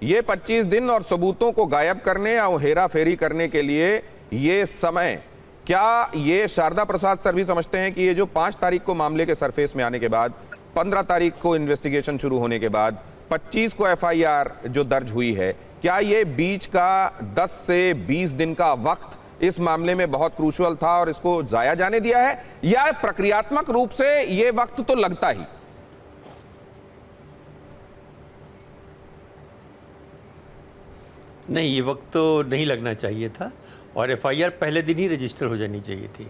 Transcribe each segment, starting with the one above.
ये 25 दिन और सबूतों को गायब करने और हेरा फेरी करने के लिए ये समय, क्या ये शारदा प्रसाद सर भी समझते हैं कि ये जो 5 तारीख को मामले के सरफेस में आने के बाद, 15 तारीख को इन्वेस्टिगेशन शुरू होने के बाद 25 को एफआईआर जो दर्ज हुई है, क्या ये बीच का 10 से 20 दिन का वक्त इस मामले में बहुत क्रूशियल था और इसको जाया जाने दिया है, या प्रक्रियात्मक रूप से ये वक्त तो लगता ही? नहीं, ये वक्त तो नहीं लगना चाहिए था और एफआईआर पहले दिन ही रजिस्टर हो जानी चाहिए थी।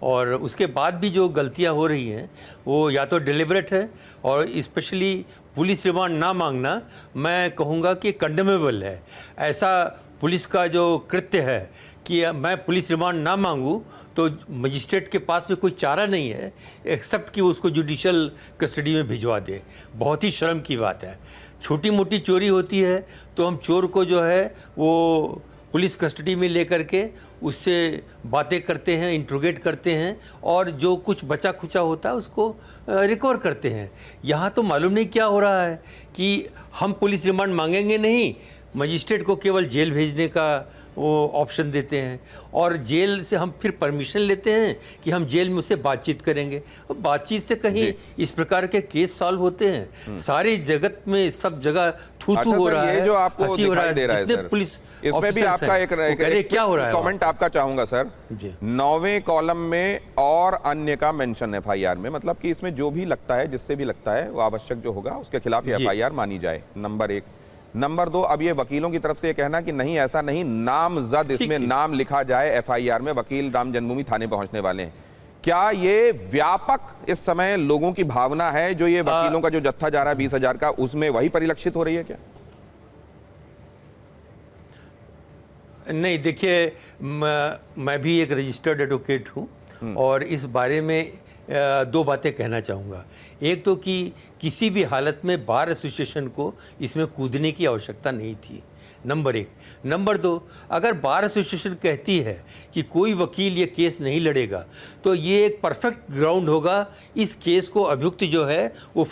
और उसके बाद भी जो गलतियां हो रही हैं वो या तो डिलिबरेट है, और स्पेशली पुलिस रिमांड ना मांगना मैं कहूँगा कि कंडेमेबल है। ऐसा पुलिस का जो कृत्य है कि मैं पुलिस रिमांड ना मांगूं तो मजिस्ट्रेट के पास में कोई चारा नहीं है एक्सेप्ट कि उसको जुडिशियल कस्टडी में भिजवा दे। बहुत ही शर्म की बात है। छोटी मोटी चोरी होती है तो हम चोर को जो है वो पुलिस कस्टडी में लेकर के उससे बातें करते हैं, इंट्रोगेट करते हैं, और जो कुछ बचा खुचा होता है उसको रिकवर करते हैं। यहाँ तो मालूम नहीं क्या हो रहा है कि हम पुलिस रिमांड मांगेंगे नहीं, मजिस्ट्रेट को केवल जेल भेजने का वो ऑप्शन देते हैं, और जेल से हम फिर परमिशन लेते हैं कि हम जेल में उससे बातचीत करेंगे। और बातचीत से कहीं इस प्रकार के केस सॉल्व होते हैं? सारी जगत में सब जगह थू थू हो रहा है, जो आपको हंसी हो रहा है, दे रहा है जितने सर, पुलिस इसमें भी आपका एक क्या हो रहा है कमेंट आपका चाहूंगा सर। 9वें कॉलम में और अन्य का मेंशन एफआईआर में, मतलब कि इसमें जो भी लगता है, जिससे भी लगता है वो आवश्यक जो होगा उसके खिलाफ एफआईआर मानी जाए, नंबर 1। नंबर 2, अब ये वकीलों की तरफ से ये कहना कि नहीं ऐसा नहीं, नामजद इसमें नाम लिखा जाए एफआईआर में, वकील राम जन्मभूमि थाने पहुंचने वाले हैं। क्या ये व्यापक इस समय लोगों की भावना है, जो ये वकीलों का जो जत्था जा रहा है 20,000 का, उसमें वही परिलक्षित हो रही है क्या? नहीं, देखिए मैं भी एक रजिस्टर्ड एडवोकेट हूँ और इस बारे में 2 बातें कहना चाहूँगा। एक तो कि किसी भी हालत में बार एसोसिएशन को इसमें कूदने की आवश्यकता नहीं थी, नंबर 1। नंबर 2, अगर बार एसोसिएशन कहती है कि कोई वकील ये केस नहीं लड़ेगा तो ये एक परफेक्ट ग्राउंड होगा इस केस को अभियुक्त जो है वो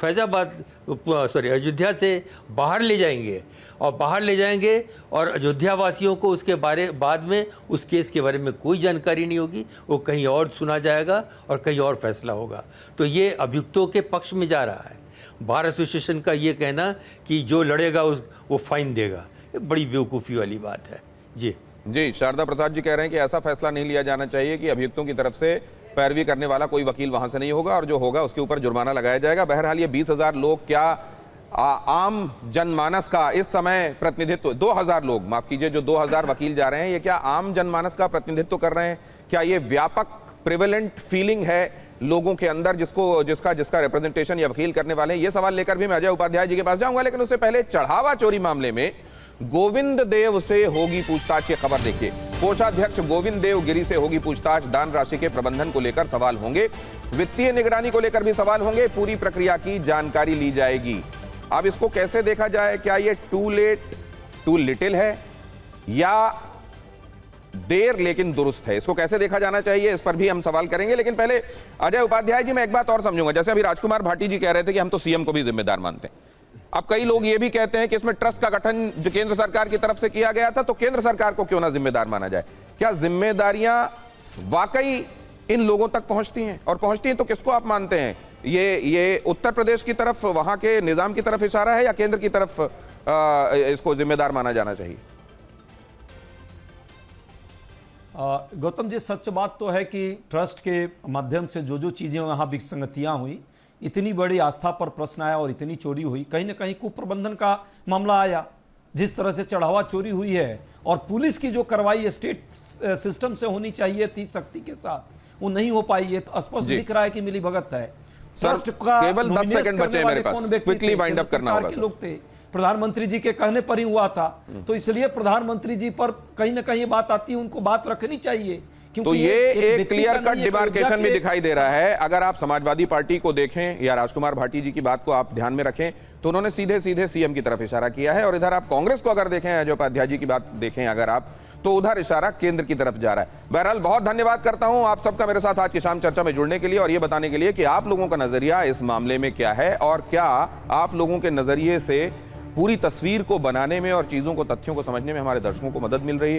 अयोध्या से बाहर ले जाएंगे, और बाहर ले जाएंगे और अयोध्या वासियों को उसके बाद में उस केस के बारे में कोई जानकारी नहीं होगी, वो कहीं और सुना जाएगा और कहीं और फैसला होगा। तो ये अभियुक्तों के पक्ष में जा रहा है। बार एसोसिएशन का ये कहना कि जो लड़ेगा वो फाइन देगा, ये बड़ी बेवकूफ़ी वाली बात है। जी, शारदा प्रसाद जी कह रहे हैं कि ऐसा फैसला नहीं लिया जाना चाहिए कि अभियुक्तों की तरफ से पैरवी करने वाला कोई वकील वहां से नहीं होगा, और जो होगा उसके ऊपर जुर्माना लगाया जाएगा। बहरहाल ये 20,000 लोग क्या आम जनमानस का इस समय प्रतिनिधित्व, 2,000 लोग, माफ कीजिए, जो 2,000 वकील जा रहे हैं, ये क्या आम जनमानस का प्रतिनिधित्व कर रहे हैं? क्या ये व्यापक प्रिवेलेंट फीलिंग है लोगों के अंदर जिसका रिप्रेजेंटेशन या वकील करने वाले हैं? ये सवाल लेकर भी मैं अजय उपाध्याय जी के पास जाऊंगा, लेकिन उससे पहले चढ़ावा चोरी मामले में गोविंद देव से होगी पूछताछ। ये खबर देखिए, कोषाध्यक्ष गोविंद देव गिरी से होगी पूछताछ। दान राशि के प्रबंधन को लेकर सवाल होंगे, वित्तीय निगरानी को लेकर भी सवाल होंगे, पूरी प्रक्रिया की जानकारी ली जाएगी। अब इसको कैसे देखा जाए? क्या ये टू लेट टू लिटिल है या देर लेकिन दुरुस्त है? इसको कैसे देखा जाना चाहिए, इस पर भी हम सवाल करेंगे। लेकिन पहले अजय उपाध्याय जी, मैं एक बात और समझूंगा। जैसे अभी राजकुमार भाटी जी कह रहे थे कि हम तो सीएम को भी जिम्मेदार मानते हैं, अब कई लोग ये भी कहते हैं कि इसमें ट्रस्ट का गठन जो केंद्र सरकार की तरफ से किया गया था, तो केंद्र सरकार को क्यों ना जिम्मेदार माना जाए? क्या जिम्मेदारियां वाकई इन लोगों तक पहुंचती हैं, और पहुंचती हैं तो किसको आप मानते हैं? ये उत्तर प्रदेश की तरफ, वहां के निजाम की तरफ इशारा है, या केंद्र की तरफ इसको जिम्मेदार माना जाना चाहिए? गौतम जी, सच बात तो है कि ट्रस्ट के माध्यम से जो चीज़ें वहाँ विसंगतियाँ हुई, इतनी बड़ी आस्था पर प्रश्न आया और इतनी चोरी हुई, कहीं ना कहीं कुप्रबंधन का मामला आया। जिस तरह से चढ़ावा चोरी हुई है और पुलिस की जो कार्रवाई स्टेट सिस्टम से होनी चाहिए थी शक्ति के साथ, वो नहीं हो पाई। ये तो स्पष्ट दिख रहा है कि मिलीभगत है। ट्रस्ट का केवल 10 सेकंड बचे मेरे पास, क्विकली वाइंड अप करना होगा। लोग थे, प्रधानमंत्री जी के कहने पर ही हुआ था, तो इसलिए प्रधानमंत्री जी पर कहीं ना कहीं बात आती है, उनको बात रखनी चाहिए। तो ये एक क्लियर कट डिमार्केशन भी दिखाई दे रहा है। अगर आप समाजवादी पार्टी को देखें या राजकुमार भाटी जी की बात को आप ध्यान में रखें, तो उन्होंने सीधे सीधे सीएम की तरफ इशारा किया है, और इधर आप कांग्रेस को अगर देखें, अजय उपाध्याय जी की बात देखें अगर आप, तो उधर इशारा केंद्र की तरफ जा रहा है। बहरहाल बहुत धन्यवाद करता हूं आप सबका मेरे साथ आज की शाम चर्चा में जुड़ने के लिए, और ये बताने के लिए कि आप लोगों का नजरिया इस मामले में क्या है, और क्या आप लोगों के नजरिए से पूरी तस्वीर को बनाने में और चीज़ों को, तथ्यों को समझने में हमारे दर्शकों को मदद मिल रही है।